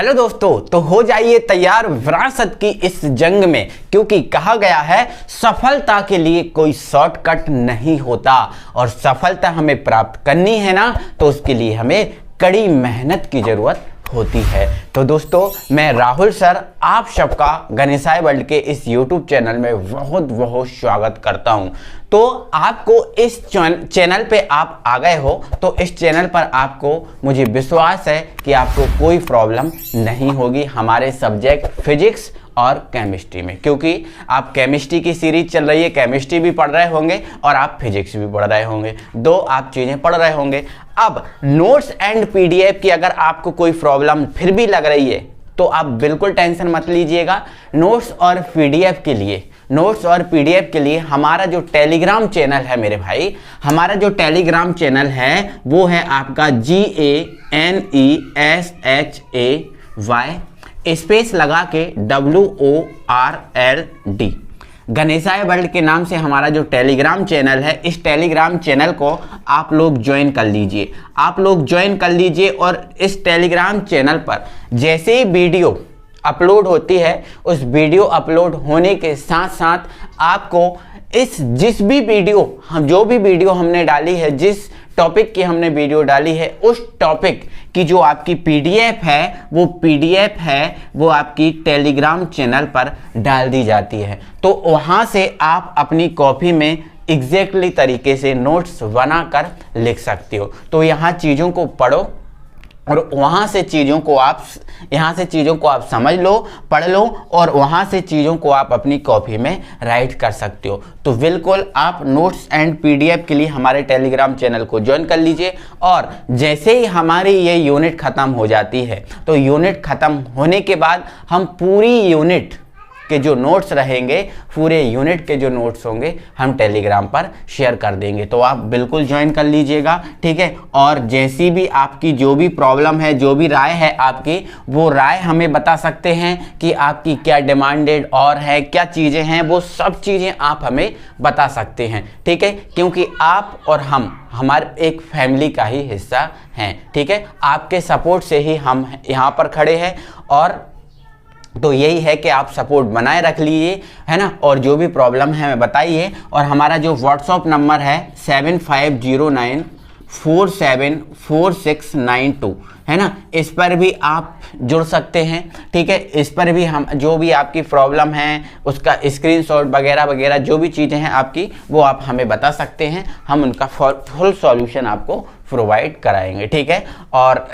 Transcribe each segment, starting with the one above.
Hello दोस्तों, तो हो जाइए तैयार विरासत की इस जंग में, क्योंकि कहा गया है सफलता के लिए कोई शॉर्टकट नहीं होता और सफलता हमें प्राप्त करनी है ना, तो उसके लिए हमें कड़ी मेहनत की जरूरत होती है। तो दोस्तों, मैं राहुल सर आप सबका गणेशाय वर्ल्ड के इस YouTube चैनल में बहुत बहुत स्वागत करता हूं। तो आपको इस चैनल पे आप आ गए हो, तो इस चैनल पर आपको मुझे विश्वास है कि आपको कोई प्रॉब्लम नहीं होगी हमारे सब्जेक्ट फिजिक्स और केमिस्ट्री में, क्योंकि आप केमिस्ट्री की सीरीज चल रही है, केमिस्ट्री भी पढ़ रहे होंगे और आप फिजिक्स भी पढ़ रहे होंगे, दो आप चीजें पढ़ रहे होंगे। अब नोट्स एंड पीडीएफ की अगर आपको कोई प्रॉब्लम फिर भी लग रही है तो आप बिल्कुल टेंशन मत लीजिएगा। नोट्स और पीडीएफ के लिए हमारा जो टेलीग्राम चैनल है मेरे भाई, हमारा जो टेलीग्राम चैनल है वो है आपका GANESHAY स्पेस लगा के WORLD गणेशाय वर्ल्ड के नाम से हमारा जो टेलीग्राम चैनल है, इस टेलीग्राम चैनल को आप लोग ज्वाइन कर लीजिए। और इस टेलीग्राम चैनल पर जैसे ही वीडियो अपलोड होती है, उस वीडियो अपलोड होने के साथ साथ आपको जिस भी वीडियो जो भी वीडियो हमने डाली है, जिस टॉपिक की हमने वीडियो डाली है, उस टॉपिक की जो आपकी पीडीएफ है वो आपकी टेलीग्राम चैनल पर डाल दी जाती है। तो वहां से आप अपनी कॉपी में एग्जैक्टली तरीके से नोट्स बनाकर लिख सकते हो। तो यहाँ चीज़ों को पढ़ो और वहां से चीज़ों को आप समझ लो, पढ़ लो और वहां से चीज़ों को आप अपनी कॉपी में राइट कर सकते हो। तो बिल्कुल आप नोट्स एंड पीडीएफ के लिए हमारे टेलीग्राम चैनल को ज्वाइन कर लीजिए। और जैसे ही हमारी ये यूनिट ख़त्म हो जाती है, तो यूनिट ख़त्म होने के बाद हम पूरी यूनिट के जो नोट्स रहेंगे, पूरे यूनिट के जो नोट्स होंगे, हम टेलीग्राम पर शेयर कर देंगे। तो आप बिल्कुल ज्वाइन कर लीजिएगा, ठीक है। और जैसी भी आपकी जो भी प्रॉब्लम है, जो भी राय है आपकी, वो राय हमें बता सकते हैं कि आपकी क्या डिमांडेड और है, क्या चीज़ें हैं, वो सब चीज़ें आप हमें बता सकते हैं, ठीक है। क्योंकि आप और हम हमारे एक फैमिली का ही हिस्सा हैं, ठीक है। आपके सपोर्ट से ही हम यहाँ पर खड़े हैं, और तो यही है कि आप सपोर्ट बनाए रख लीजिए, है ना। और जो भी प्रॉब्लम है हमें बताइए। और हमारा जो व्हाट्सएप नंबर है 7509474692, है ना, इस पर भी आप जुड़ सकते हैं, ठीक है। इस पर भी हम जो भी आपकी प्रॉब्लम है उसका स्क्रीनशॉट वगैरह वगैरह जो भी चीज़ें हैं आपकी, वो आप हमें बता सकते हैं, हम उनका फुल सॉल्यूशन आपको प्रोवाइड कराएंगे, ठीक है। और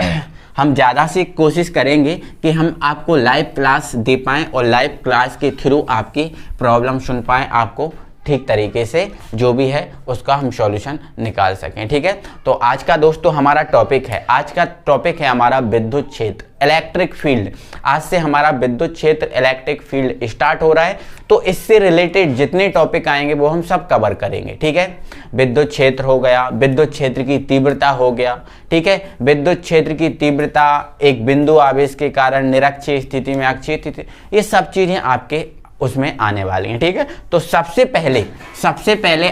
हम ज़्यादा से कोशिश करेंगे कि हम आपको लाइव क्लास दे पाएँ और लाइव क्लास के थ्रू आपकी प्रॉब्लम सुन पाएँ, आपको ठीक तरीके से जो भी है उसका हम सॉल्यूशन निकाल सकें, ठीक है। तो आज का दोस्तों हमारा टॉपिक है हमारा विद्युत क्षेत्र, इलेक्ट्रिक फील्ड। आज से हमारा विद्युत क्षेत्र, इलेक्ट्रिक फील्ड स्टार्ट हो रहा है। तो इससे रिलेटेड जितने टॉपिक आएंगे वो हम सब कवर करेंगे, ठीक है। विद्युत क्षेत्र हो गया, विद्युत क्षेत्र की तीव्रता हो गया, ठीक है। विद्युत क्षेत्र की तीव्रता एक बिंदु आवेश के कारण निरक्षीय स्थिति में अक्षीय स्थिति, ये सब चीज़ें आपके उसमें आने वाली हैं, ठीक है। तो सबसे पहले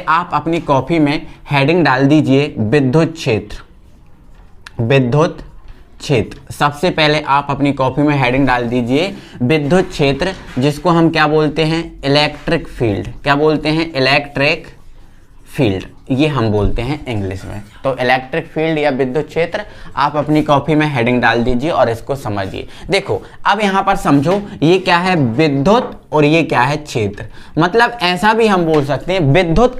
आप अपनी कॉपी में हेडिंग डाल दीजिए विद्युत क्षेत्र। सबसे पहले आप अपनी कॉपी में हेडिंग डाल दीजिए विद्युत क्षेत्र, जिसको हम क्या बोलते हैं, इलेक्ट्रिक फील्ड। क्या बोलते हैं, इलेक्ट्रिक फील्ड, ये हम बोलते हैं इंग्लिश में। तो इलेक्ट्रिक फील्ड या विद्युत क्षेत्र आप अपनी कॉपी में हेडिंग डाल दीजिए और इसको समझिए। देखो अब यहाँ पर समझो, ये क्या है, विद्युत, और ये क्या है, क्षेत्र। मतलब ऐसा भी हम बोल सकते हैं विद्युत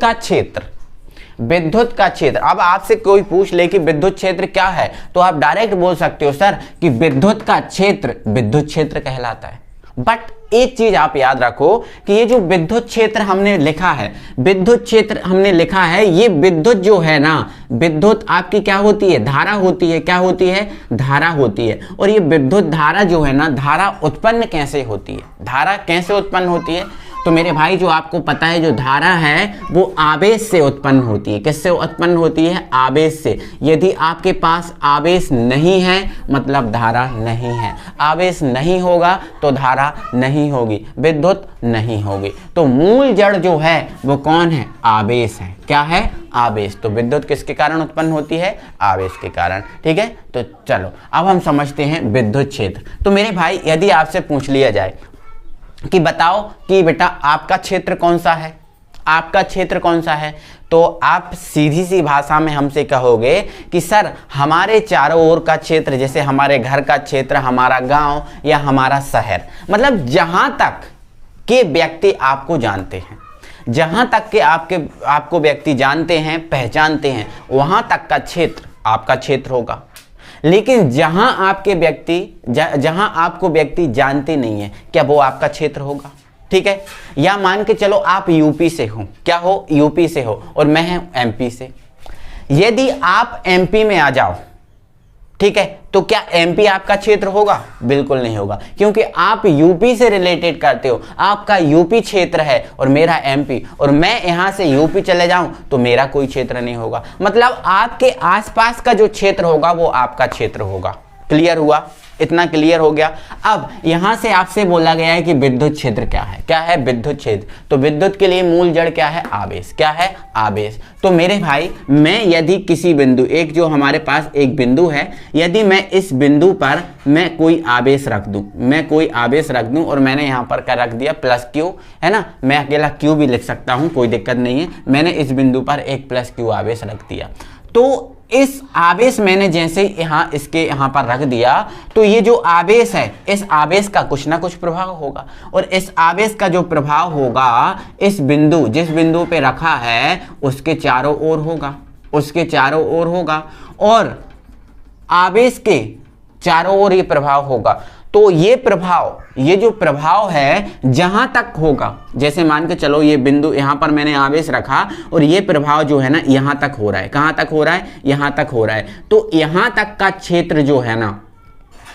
का क्षेत्र। अब आपसे कोई पूछ ले कि विद्युत क्षेत्र क्या है, तो आप डायरेक्ट बोल सकते हो सर कि विद्युत का क्षेत्र विद्युत क्षेत्र कहलाता है। बट एक चीज आप याद रखो कि ये जो विद्युत क्षेत्र हमने लिखा है, ये विद्युत जो है ना, विद्युत आपकी क्या होती है, धारा होती है। क्या होती है, धारा होती है। और ये विद्युत धारा जो है ना, धारा उत्पन्न कैसे होती है, तो मेरे भाई जो आपको पता है जो धारा है वो आवेश से उत्पन्न होती है। किससे उत्पन्न होती है? आवेश से। यदि आपके पास आवेश नहीं है मतलब धारा नहीं है। आवेश नहीं होगा तो धारा नहीं होगी, विद्युत नहीं होगी। तो मूल जड़ जो है वो कौन है? आवेश है। क्या है? आवेश। तो विद्युत किसके कारण उत्पन्न होती है? आवेश के कारण। ठीक है, तो चलो अब हम समझते हैं विद्युत क्षेत्र। तो मेरे भाई यदि आपसे पूछ लिया जाए कि बताओ कि बेटा आपका क्षेत्र कौन सा है, आपका क्षेत्र कौन सा है, तो आप सीधी सी भाषा में हमसे कहोगे कि सर हमारे चारों ओर का क्षेत्र, जैसे हमारे घर का क्षेत्र, हमारा गांव या हमारा शहर, मतलब जहां तक के व्यक्ति आपको जानते हैं, जहां तक के आपको व्यक्ति जानते हैं, पहचानते हैं, वहां तक का क्षेत्र आपका क्षेत्र होगा। लेकिन जहां आपको व्यक्ति जानते नहीं है, क्या वो आपका क्षेत्र होगा? ठीक है, या मान के चलो आप यूपी से हो, क्या हो? यूपी से हो, और मैं हूं एमपी से। यदि आप एमपी में आ जाओ, ठीक है, तो क्या एमपी आपका क्षेत्र होगा? बिल्कुल नहीं होगा, क्योंकि आप यूपी से रिलेटेड करते हो, आपका यूपी क्षेत्र है और मेरा एमपी, और मैं यहां से यूपी चले जाऊं तो मेरा कोई क्षेत्र नहीं होगा। मतलब आपके आसपास का जो क्षेत्र होगा वो आपका क्षेत्र होगा। क्लियर हुआ? इतना क्लियर हो गया। अब यहां से आपसे बोला गया है कि विद्युत क्षेत्र क्या है? क्या है? विद्युत क्षेत्र। तो विद्युत के लिए मूल जड़ क्या है? आवेश। क्या है? आवेश। तो मेरे भाई मैं यदि किसी बिंदु, एक जो हमारे पास एक बिंदु है, यदि मैं इस बिंदु पर मैं कोई आवेश रख दूं, और मैंने यहां पर क्या रख दिया? प्लस क्यू, है ना, मैं अकेला क्यू भी लिख सकता हूं, कोई दिक्कत नहीं है। मैंने इस बिंदु पर एक प्लस क्यू आवेश रख दिया, तो इस आवेश मैंने जैसे इसके यहां पर रख दिया, तो ये जो आवेश है, इस आवेश का कुछ ना कुछ प्रभाव होगा, और इस आवेश का जो प्रभाव होगा इस बिंदु, जिस बिंदु पे रखा है उसके चारों ओर होगा, और आवेश के चारों ओर ये प्रभाव होगा। तो ये जो प्रभाव है जहां तक होगा, जैसे मान के चलो ये बिंदु यहां पर मैंने आवेश रखा, और ये प्रभाव जो है ना यहां तक हो रहा है। कहां तक हो रहा है? यहां तक हो रहा है। तो यहां तक का क्षेत्र जो है ना,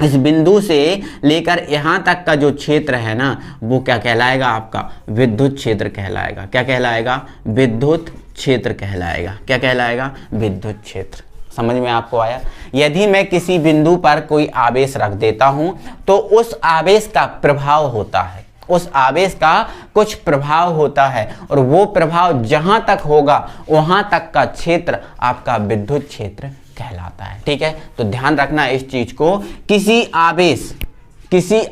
इस बिंदु से लेकर यहां तक का जो क्षेत्र है ना, वो क्या कहलाएगा? आपका विद्युत क्षेत्र कहलाएगा। क्या कहलाएगा? विद्युत क्षेत्र कहलाएगा। क्या कहलाएगा? विद्युत क्षेत्र। समझ में आपको आया? यदि मैं किसी बिंदु पर कोई आवेश रख देता हूं तो उस आवेश का प्रभाव होता है, उस आवेश का कुछ प्रभाव होता है, और वो प्रभाव जहां तक होगा वहां तक का क्षेत्र आपका विद्युत क्षेत्र कहलाता है। ठीक है, तो ध्यान रखना इस चीज को। किसी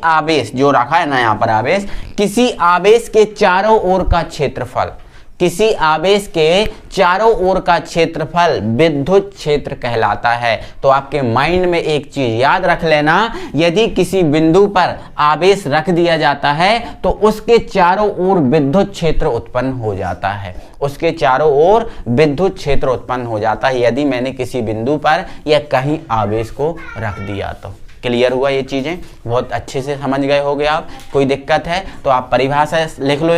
आवेश जो रखा है ना यहां पर आवेश, किसी आवेश के चारों ओर का क्षेत्रफल, किसी आवेश के चारों ओर का क्षेत्रफल विद्युत क्षेत्र कहलाता है। तो आपके माइंड में एक चीज याद रख लेना, यदि किसी बिंदु पर आवेश रख दिया जाता है तो उसके चारों ओर विद्युत क्षेत्र उत्पन्न हो जाता है, उसके चारों ओर विद्युत क्षेत्र उत्पन्न हो जाता है, यदि मैंने किसी बिंदु पर या कहीं आवेश को रख दिया तो। क्लियर हुआ? ये चीजें बहुत अच्छे से समझ गए होगे आप। कोई दिक्कत है तो आप परिभाषा लिख लो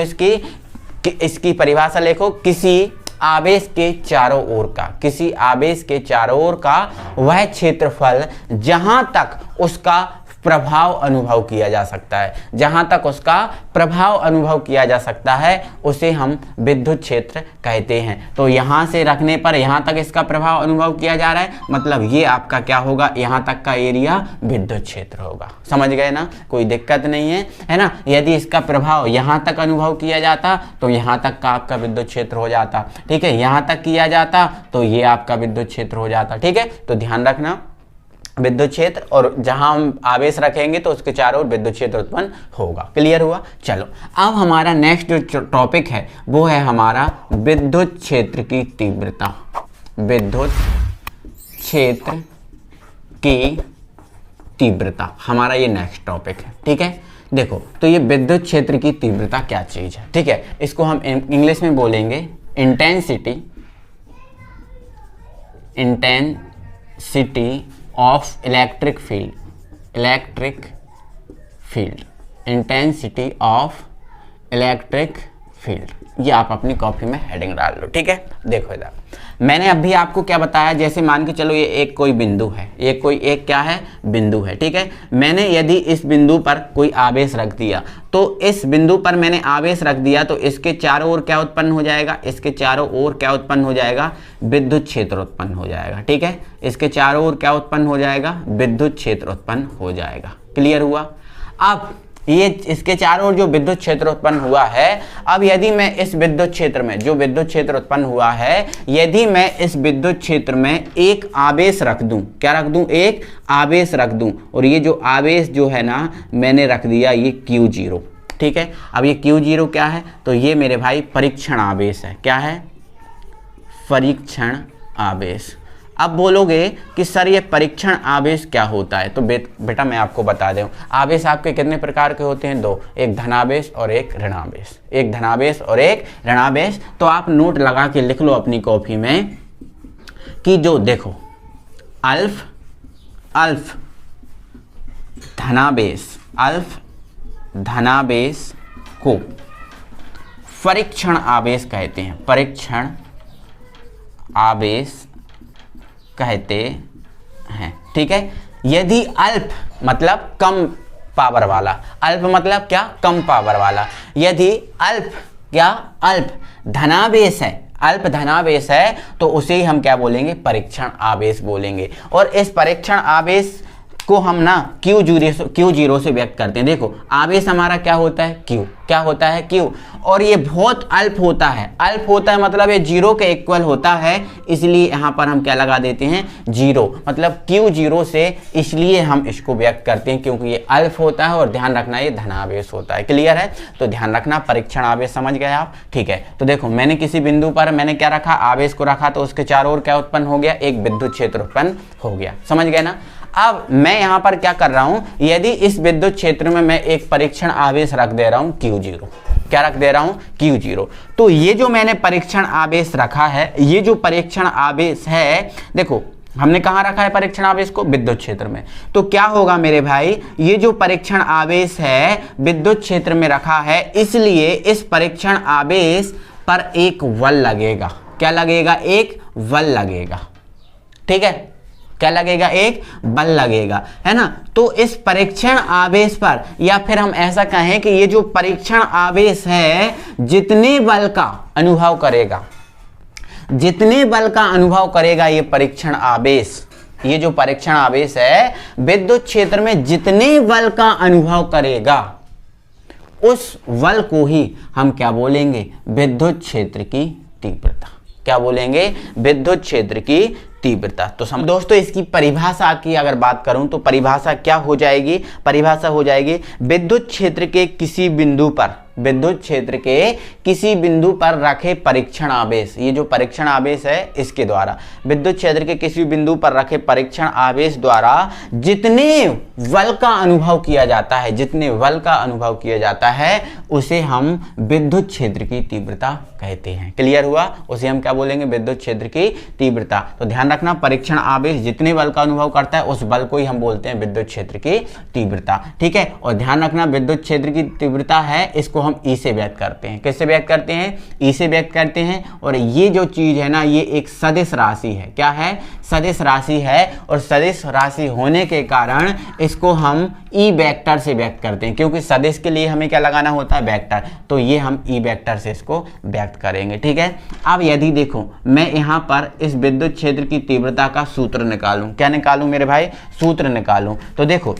इसकी परिभाषा लिखो, किसी आवेश के चारों ओर का, किसी आवेश के चारों ओर का वह क्षेत्रफल जहां तक उसका प्रभाव अनुभव किया जा सकता है, जहां तक उसका प्रभाव अनुभव किया जा सकता है उसे हम विद्युत क्षेत्र कहते हैं। तो यहां से रखने पर यहां तक इसका प्रभाव अनुभव किया जा रहा है, मतलब ये आपका क्या होगा? यहां तक का एरिया विद्युत क्षेत्र होगा। समझ गए ना? कोई दिक्कत नहीं है ना? यदि इसका प्रभाव यहां तक अनुभव किया जाता तो यहां तक का आपका विद्युत क्षेत्र हो जाता। ठीक है, यहां तक किया जाता तो ये आपका विद्युत क्षेत्र हो जाता। ठीक है, तो ध्यान रखना विद्युत क्षेत्र, और जहां हम आवेश रखेंगे तो उसके चारों ओर विद्युत क्षेत्र उत्पन्न होगा। क्लियर हुआ? चलो अब हमारा नेक्स्ट जो टॉपिक है वो है हमारा विद्युत क्षेत्र की तीव्रता। विद्युत क्षेत्र की तीव्रता हमारा ये नेक्स्ट टॉपिक है। ठीक है, देखो तो ये विद्युत क्षेत्र की तीव्रता क्या चीज है? ठीक है, इसको हम इंग्लिश में बोलेंगे intensity of electric field, intensity of electric field. ये आप अपनी कॉपी में हेडिंग डाल लो, ठीक है। देखो इधर मैंने अभी आपको क्या बताया, जैसे मान के चलो ये एक कोई बिंदु है, एक क्या है, बिंदु है, ठीक है। मैंने यदि इस बिंदु पर कोई आवेश रख दिया, तो इस बिंदु पर मैंने आवेश रख दिया तो इसके चारों ओर क्या उत्पन्न हो जाएगा, इसके चारों ओर क्या उत्पन्न हो जाएगा, विद्युत क्षेत्र उत्पन्न हो जाएगा, ठीक है। इसके चारों ओर क्या उत्पन्न हो जाएगा, विद्युत क्षेत्र उत्पन्न हो जाएगा। क्लियर हुआ। अब ये इसके चारों ओर जो विद्युत क्षेत्र उत्पन्न हुआ है, अब यदि मैं इस विद्युत क्षेत्र में, जो विद्युत क्षेत्र उत्पन्न हुआ है, यदि मैं इस विद्युत क्षेत्र में एक आवेश रख दूं, क्या रख दूं, एक आवेश रख दूं, और ये जो आवेश जो है ना मैंने रख दिया ये Q0, ठीक है। अब ये Q0 क्या है, तो ये मेरे भाई परीक्षण आवेश है। क्या है, परीक्षण आवेश। अब बोलोगे कि सर ये परीक्षण आवेश क्या होता है, तो बेटा मैं आपको बता दूं, आवेश आपके कितने प्रकार के होते हैं, दो, एक धनावेश और एक ऋणावेश, एक धनावेश और एक ऋणावेश। तो आप नोट लगा के लिख लो अपनी कॉपी में कि जो देखो अल्फ धनावेश को परीक्षण आवेश कहते हैं, परीक्षण आवेश कहते हैं, ठीक है। यदि अल्प मतलब कम पावर वाला, अल्प मतलब क्या, कम पावर वाला, यदि अल्प धनावेश है, अल्प धनावेश है, तो उसे ही हम क्या बोलेंगे, परीक्षण आवेश बोलेंगे। और इस परीक्षण आवेश को हम ना Q0 से व्यक्त करते हैं। देखो आवेश हमारा क्या होता है, Q, क्या होता है, Q, और ये बहुत अल्प होता है, अल्प होता है मतलब ये 0 के इक्वल होता है, इसलिए यहाँ पर हम क्या लगा देते हैं, 0, मतलब Q0 से इसलिए हम इसको व्यक्त करते हैं क्योंकि ये अल्प होता है, और ध्यान रखना ये धनावेश होता है। क्लियर है, तो ध्यान रखना परीक्षण आवेश, समझ गए आप, ठीक है। तो देखो मैंने किसी बिंदु पर मैंने क्या रखा, आवेश को रखा, तो उसके चारों ओर क्या उत्पन्न हो गया, एक विद्युत क्षेत्र उत्पन्न हो गया, समझ गए ना। अब मैं यहां पर क्या कर रहा हूं, यदि इस विद्युत क्षेत्र में मैं एक परीक्षण आवेश रख दे रहा हूं Q0, क्या रख दे रहा हूं, Q0, तो ये जो मैंने परीक्षण आवेश रखा है, ये जो परीक्षण आवेश है, देखो हमने कहां रखा है परीक्षण आवेश को, विद्युत क्षेत्र में, तो क्या होगा मेरे भाई, ये जो परीक्षण आवेश है विद्युत क्षेत्र में रखा है, इसलिए इस परीक्षण आवेश पर एक बल लगेगा। क्या लगेगा, एक बल लगेगा, ठीक है, क्या लगेगा, एक बल लगेगा, है ना। तो इस परीक्षण आवेश पर, या फिर हम ऐसा कहें कि ये जो परीक्षण आवेश है जितने बल का अनुभव करेगा, जितने बल का अनुभव करेगा ये परीक्षण आवेश, ये जो परीक्षण आवेश है विद्युत क्षेत्र में जितने बल का अनुभव करेगा, उस बल को ही हम क्या बोलेंगे, विद्युत क्षेत्र की तीव्रता। क्या बोलेंगे, विद्युत क्षेत्र की तीव्रता। तो दोस्तों इसकी परिभाषा की अगर बात करूं तो परिभाषा क्या हो जाएगी, परिभाषा हो जाएगी विद्युत क्षेत्र के किसी बिंदु पर, विद्युत क्षेत्र के किसी बिंदु पर रखे परीक्षण आवेश, ये जो परीक्षण आवेश है इसके द्वारा, विद्युत क्षेत्र के किसी बिंदु पर रखे परीक्षण आवेश द्वारा जितने बल का अनुभव किया जाता है, जितने बल का अनुभव किया जाता है उसे हम विद्युत क्षेत्र की तीव्रता कहते हैं। क्लियर हुआ, उसे हम क्या बोलेंगे, विद्युत क्षेत्र की तीव्रता। तो ध्यान रखना परीक्षण आवेश जितने बल का अनुभव करता है उस बल को ही हम बोलते हैं विद्युत क्षेत्र की तीव्रता, ठीक है। और ध्यान रखना विद्युत क्षेत्र की तीव्रता है इसको हम E से व्यक्त करते हैं, किससे व्यक्त करते हैं, E से व्यक्त करते हैं। और ये जो चीज है ना ये एक सदिश राशि है, क्या है, सदिश राशि है, और सदिश राशि होने के कारण इसको हम E वेक्टर से व्यक्त करते हैं, क्योंकि सदिश के लिए हमें क्या लगाना होता है, वेक्टर, तो ये हम E वेक्टर से इसको व्यक्त करेंगे, ठीक है। अब यदि देखो मैं यहाँ पर इस विद्युत क्षेत्र की तीव्रता का सूत्र निकालूं, क्या निकालूं मेरे भाई, सूत्र निकालूं, तो देखो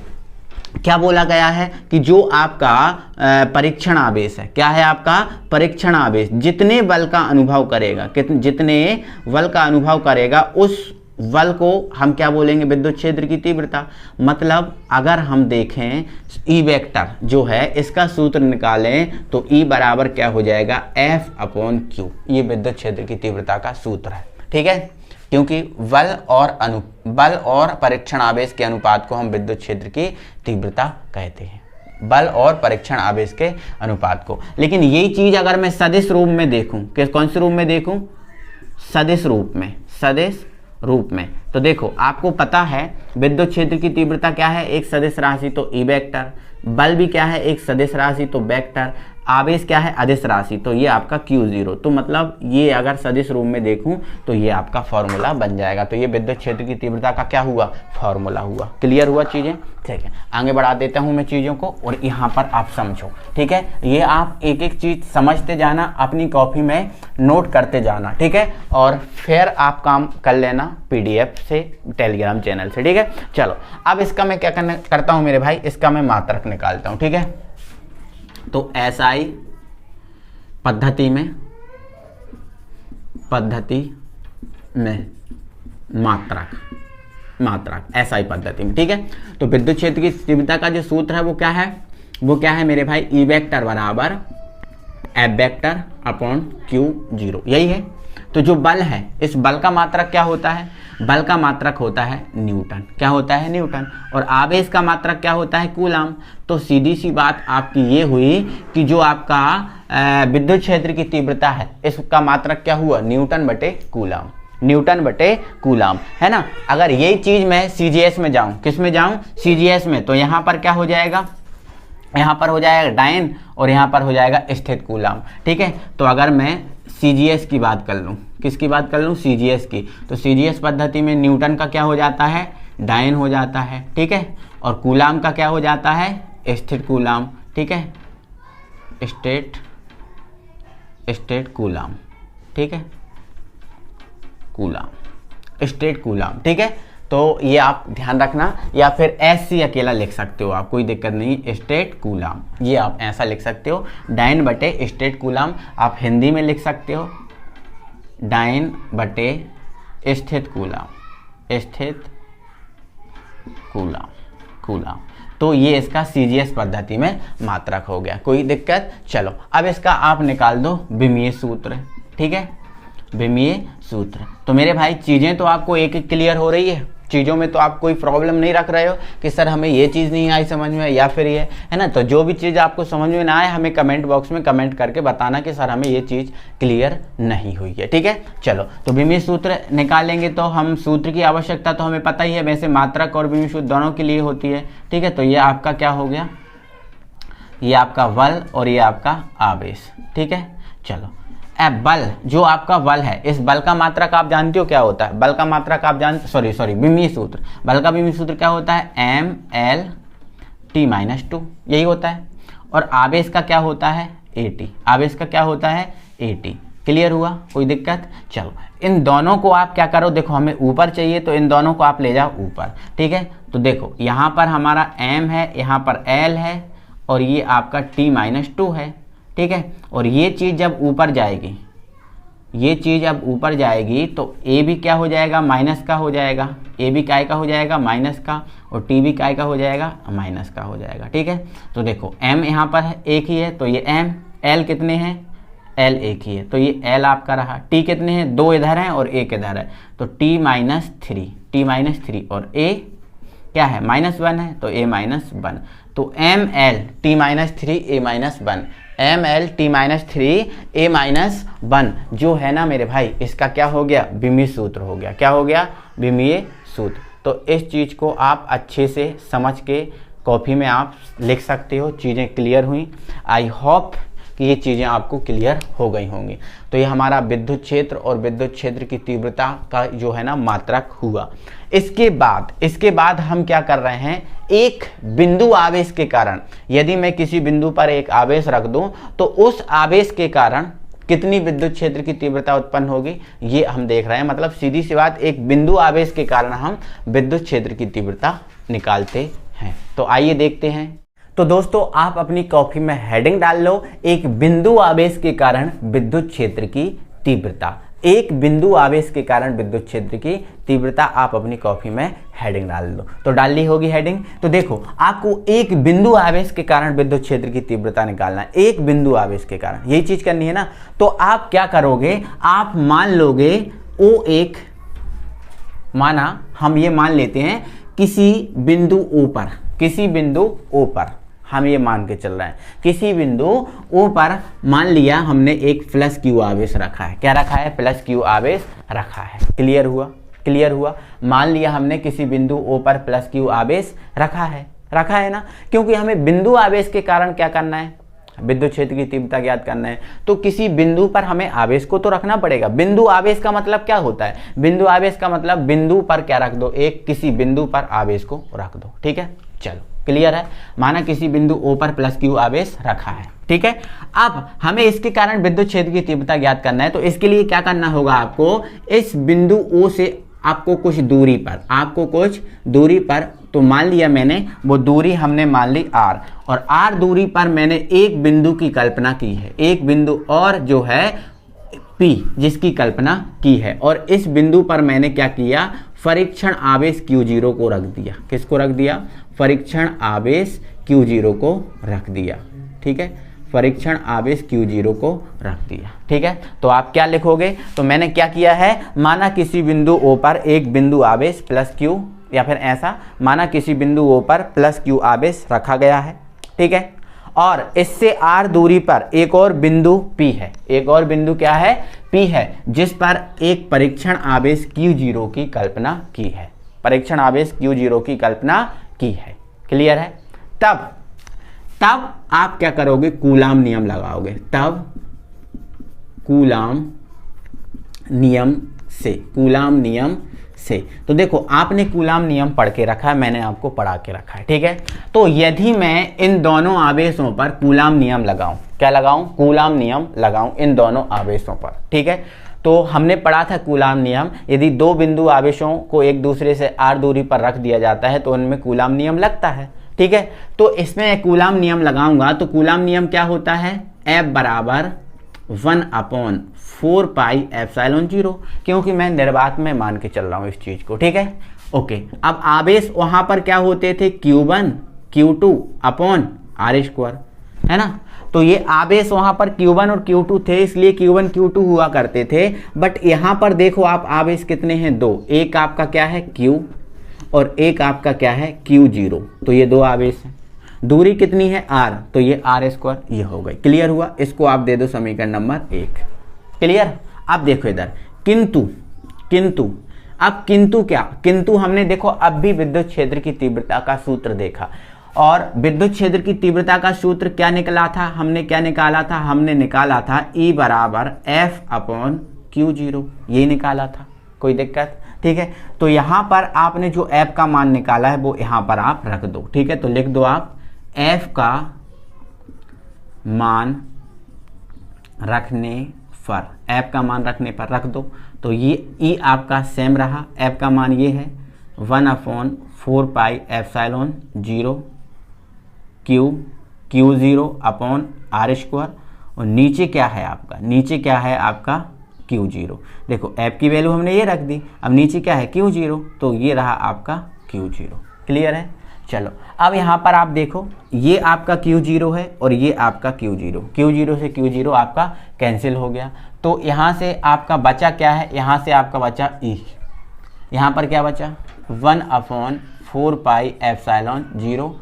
क्या बोला गया है कि जो आपका परीक्षण आवेश है, क्या है आपका परीक्षण आवेश, जितने बल का अनुभव करेगा, जितने बल का अनुभव करेगा उस बल को हम क्या बोलेंगे, विद्युत क्षेत्र की तीव्रता। मतलब अगर हम देखें E वेक्टर जो है इसका सूत्र निकालें तो E बराबर क्या हो जाएगा, F/Q, ये विद्युत क्षेत्र की तीव्रता का सूत्र है, ठीक है। क्योंकि बल और परीक्षण आवेश के अनुपात को हम विद्युत क्षेत्र की तीव्रता कहते हैं, बल और परीक्षण आवेश के अनुपात को। लेकिन यही चीज अगर मैं सदिश रूप में देखूं, कौन से रूप में देखूं, सदिश रूप में, सदिश रूप में, तो देखो आपको पता है विद्युत क्षेत्र की तीव्रता क्या है, एक सदिश राशि तो E वेक्टर, बल भी क्या है, एक सदिश राशि तो वेक्टर। आवेश क्या है, अदिश राशि, तो ये आपका Q0। तो मतलब ये अगर सदिश रूप में देखूं तो ये आपका फॉर्मूला बन जाएगा। तो ये विद्युत क्षेत्र की तीव्रता का क्या हुआ, फॉर्मूला हुआ। क्लियर हुआ चीजें, ठीक है। आगे बढ़ा देता हूं मैं चीजों को और यहाँ पर आप समझो, ठीक है। ये आप एक एक चीज समझते जाना, अपनी कॉपी में नोट करते जाना, ठीक है। और फिर आप काम कर लेना PDF से, टेलीग्राम चैनल से, ठीक है। चलो अब इसका मैं क्या करता हूं मेरे भाई, इसका मैं मात्रक निकालता हूं, ठीक है। तो SI पद्धति में मात्रक SI पद्धति में, ठीक है। तो विद्युत क्षेत्र की तीव्रता का जो सूत्र है वो क्या है मेरे भाई, E वेक्टर बराबर F वेक्टर अपॉन Q0, यही है। तो जो बल है, इस बल का मात्रक क्या होता है, बल का मात्रक होता है न्यूटन। क्या होता है, न्यूटन। और आवेश का मात्रक क्या होता है, कूलाम। तो सीधी सी बात आपकी ये हुई कि जो आपका विद्युत क्षेत्र की तीव्रता है, इसका मात्रक क्या हुआ, न्यूटन बटे कूलाम, न्यूटन बटे कूलाम, है ना। अगर यही चीज मैं CGS में जाऊं, किस में जाऊं, CGS में, तो यहां पर क्या हो जाएगा, यहां पर हो जाएगा डायन और यहां पर हो जाएगा स्थित कूलाम, ठीक है। तो अगर मैं CGS की बात कर लूं, किसकी बात कर लूं, CGS की, तो CGS पद्धति में न्यूटन का क्या हो जाता है, डायन हो जाता है, ठीक है। और कूलाम का क्या हो जाता है, स्थित कूलाम, ठीक है, स्टेट कूलाम, ठीक है, कूलाम, स्टेट कूलाम, ठीक है। तो ये आप ध्यान रखना, या फिर SC अकेला लिख सकते हो आप, कोई दिक्कत नहीं, स्टेट कूलाम, ये आप ऐसा लिख सकते हो, डायन बटे स्टेट कूलाम। आप हिंदी में लिख सकते हो डायन बटे स्थित कूलाम। तो ये इसका CGS पद्धति में मात्रक हो गया, कोई दिक्कत। चलो अब इसका आप निकाल दो विमीय सूत्र, ठीक है, विमीय सूत्र। तो मेरे भाई चीजें तो आपको एक एक क्लियर हो रही है, चीज़ों में तो आप कोई प्रॉब्लम नहीं रख रहे हो कि सर हमें ये चीज़ नहीं आई समझ में, या फिर ये है ना। तो जो भी चीज़ आपको समझ में ना आए, हमें कमेंट बॉक्स में कमेंट करके बताना कि सर हमें ये चीज़ क्लियर नहीं हुई है, ठीक है। चलो तो विमीय सूत्र निकालेंगे, तो हम सूत्र की आवश्यकता तो हमें पता ही है, वैसे मात्रक और विमीय सूत्र दोनों के लिए होती है, ठीक है। तो ये आपका क्या हो गया, ये आपका बल और ये आपका आवेश, ठीक है। चलो बल, जो आपका बल है, इस बल का मात्रक आप जानते हो क्या होता है, बल का मात्रक आप सॉरी विमीय सूत्र, बल का विमीय सूत्र क्या होता है, MLT-2, यही होता है। और आवेश का क्या होता है, AT, आवेश का क्या होता है, AT। क्लियर हुआ, कोई दिक्कत। चलो इन दोनों को आप क्या करो, देखो हमें ऊपर चाहिए तो इन दोनों को आप ले जाओ ऊपर, ठीक है। तो देखो यहाँ पर हमारा M है, यहाँ पर L है और ये आपका T-2 है, ठीक है। और ये चीज़ जब ऊपर जाएगी, ये चीज़ अब ऊपर जाएगी तो A भी क्या हो जाएगा, माइनस का हो जाएगा, A भी काय का हो जाएगा, माइनस का, और T भी काय का हो जाएगा, माइनस का हो जाएगा, ठीक है। तो देखो M यहाँ पर एक ही है तो ये M, L कितने हैं, L एक ही है तो ये L आपका रहा, T कितने हैं, 2 इधर हैं और 1 इधर है तो T-3 और A क्या है, -1 है तो A-1। तो MLT-3 A-1, MLT-3 A-1 जो है ना मेरे भाई, इसका क्या हो गया, विमीय सूत्र हो गया। क्या हो गया, विमीय सूत्र। तो इस चीज़ को आप अच्छे से समझ के कॉपी में आप लिख सकते हो। चीज़ें क्लियर हुई, आई होप कि ये चीज़ें आपको क्लियर हो गई होंगी। तो ये हमारा विद्युत क्षेत्र और विद्युत क्षेत्र की तीव्रता का जो है ना मात्रक हुआ। इसके बाद हम क्या कर रहे हैं, एक बिंदु आवेश के कारण, यदि मैं किसी बिंदु पर एक आवेश रख दूं तो उस आवेश के कारण कितनी विद्युत क्षेत्र की तीव्रता उत्पन्न होगी, ये हम देख रहे हैं। मतलब सीधी सी बात, एक बिंदु आवेश के कारण हम विद्युत क्षेत्र की तीव्रता निकालते हैं। तो आइए देखते हैं। तो दोस्तों आप अपनी कॉपी में हेडिंग डाल लो, एक बिंदु आवेश के कारण विद्युत क्षेत्र की तीव्रता। एक बिंदु आवेश के कारण विद्युत क्षेत्र की तीव्रता आप अपनी कॉपी में हेडिंग डाल लो। तो डाल ली होगी हेडिंग। तो देखो आपको एक बिंदु आवेश के कारण विद्युत क्षेत्र की तीव्रता निकालना है, एक बिंदु आवेश के कारण, यही चीज करनी है ना। तो आप क्या करोगे, आप मान लोगे O1, माना हम ये मान लेते हैं किसी बिंदु O पर हम ये मान के चल रहे हैं, किसी बिंदु O पर मान लिया हमने एक +Q आवेश रखा है। क्या रखा है, +Q आवेश रखा है। क्लियर हुआ। मान लिया हमने किसी बिंदु O पर +Q आवेश रखा है ना, क्योंकि हमें बिंदु आवेश के कारण क्या करना है, विद्युत क्षेत्र की तीव्रता ज्ञात करना है तो किसी बिंदु पर हमें आवेश को तो रखना पड़ेगा। बिंदु आवेश का मतलब क्या होता है? बिंदु आवेश का मतलब बिंदु पर क्या रख दो, एक किसी बिंदु पर आवेश को रख दो। ठीक है, चलो क्लियर है। माना किसी बिंदु O पर प्लस Q आवेश रखा है। ठीक है, अब हमें इसके कारण विद्युत क्षेत्र की तीव्रता ज्ञात करना है तो इसके लिए क्या करना होगा, आपको इस बिंदु O से आपको कुछ दूरी पर, तो मान लिया मैंने वो दूरी हमने मान ली R, और R दूरी पर मैंने एक बिंदु की कल्पना की है, एक बिंदु और जो है P जिसकी कल्पना की है, और इस बिंदु पर मैंने क्या किया, परीक्षण आवेश Q0 को रख दिया। किसको रख दिया? परीक्षण आवेश Q0 को रख दिया। ठीक है, परीक्षण आवेश Q0 को रख दिया। ठीक है, तो आप क्या लिखोगे, तो मैंने क्या किया है, माना किसी बिंदु O पर एक बिंदु आवेश प्लस Q, या फिर ऐसा माना किसी बिंदु O पर प्लस Q आवेश रखा गया है। ठीक है, और इससे R दूरी पर एक और बिंदु P है, एक और बिंदु क्या है, P है, जिस पर एक परीक्षण आवेश Q0 की कल्पना की है, परीक्षण आवेश Q0 की कल्पना की है। क्लियर है? तब आप क्या करोगे, कूलाम नियम लगाओगे। तब कूलाम नियम से तो देखो आपने कूलाम नियम पढ़ के रखा है, मैंने आपको पढ़ा के रखा है। ठीक है, तो यदि मैं इन दोनों आवेशों पर कूलाम नियम लगाऊं, क्या लगाऊं, कूलाम नियम लगाऊं इन दोनों आवेशों पर। ठीक है, तो हमने पढ़ा था कूलाम नियम, यदि दो बिंदु आवेशों को एक दूसरे से R दूरी पर रख दिया जाता है तो उनमें कूलाम नियम लगता है। ठीक है, तो इसमें कूलाम नियम लगाऊंगा तो कूलाम नियम क्या होता है, F बराबर 1/4 पाई एप्सिलॉन 0, क्योंकि मैं निर्वात में मान के चल रहा हूं इस चीज को। ठीक है, ओके। अब आवेश वहां पर क्या होते थे, Q1 Q2 अपॉन R², है ना। तो ये आवेश वहां पर Q1 और Q2 थे, इसलिए Q1 Q2 हुआ करते थे। बट यहां पर देखो आप आवेश कितने हैं, दो, एक आपका क्या है Q और एक आपका क्या है Q0, तो ये दो आवेश हैं। दूरी कितनी है R, तो ये R², ये हो गई। क्लियर हुआ? इसको आप दे दो समीकरण नंबर 1। क्लियर? अब देखो इधर किंतु अब किंतु क्या, किंतु हमने देखो अब भी विद्युत क्षेत्र की तीव्रता का सूत्र देखा, और विद्युत क्षेत्र की तीव्रता का सूत्र क्या निकला था, हमने क्या निकाला था, हमने निकाला था E बराबर F/Q0, ये निकाला था। कोई दिक्कत? ठीक है, तो यहां पर आपने जो F का मान निकाला है वो यहां पर आप रख दो। ठीक है, तो लिख दो आप F का मान रखने पर, F का मान रखने पर रख दो, तो ये E आपका सेम रहा, F का मान ये है 1/4 pi epsilon 0 Q0 upon R², और नीचे क्या है आपका, नीचे क्या है आपका Q0। देखो F की वैल्यू हमने ये रख दी, अब नीचे क्या है Q0, तो ये रहा आपका Q0। क्लियर है? चलो अब यहाँ पर आप देखो, ये आपका Q0 है और ये आपका Q0 से Q0 आपका कैंसिल हो गया, तो यहाँ से आपका बचा क्या है, यहाँ से आपका बचा E, यहाँ पर क्या बचा 1/4 पाई एप्सिलॉन 0,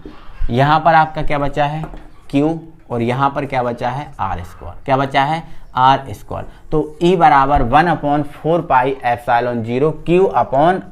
यहाँ पर आपका क्या बचा है Q, और यहाँ पर क्या बचा है R², क्या बचा है R²। तो E बराबर 1/4 pi epsilon 0 Q upon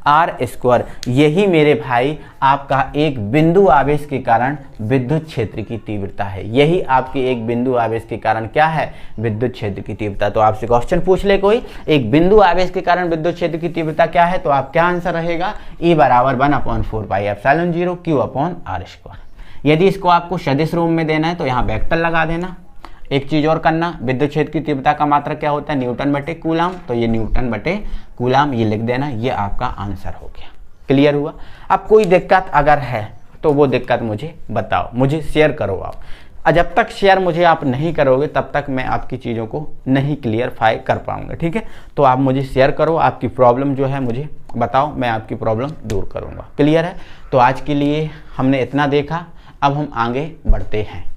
R², यही मेरे भाई आपका एक बिंदु आवेश के कारण विद्युत क्षेत्र की तीव्रता है। यही आपकी एक बिंदु आवेश के कारण क्या है, विद्युत क्षेत्र की तीव्रता। तो आपसे क्वेश्चन पूछ ले कोई, एक बिंदु आवेश के कारण विद्युत क्षेत्र की तीव्रता क्या है, तो आप क्या आंसर रहेगा, E बराबर 1/4 pi epsilon 0 Q upon R²। यदि इसको आपको सदिश रूप में देना है तो यहाँ वेक्टर लगा देना। एक चीज और करना, विद्युत क्षेत्र की तीव्रता का मात्रक क्या होता है, न्यूटन बटे कूलाम, तो ये न्यूटन बटे कूलाम ये लिख देना, ये आपका आंसर हो गया। क्लियर हुआ? अब कोई दिक्कत अगर है तो वो दिक्कत मुझे बताओ, मुझे शेयर करो आप, और जब तक शेयर मुझे आप नहीं करोगे तब तक मैं आपकी चीज़ों को नहीं क्लियरफाई कर पाऊंगा। ठीक है, तो आप मुझे शेयर करो, आपकी प्रॉब्लम जो है मुझे बताओ, मैं आपकी प्रॉब्लम दूर करूंगा। क्लियर है? तो आज के लिए हमने इतना देखा, अब हम आगे बढ़ते हैं।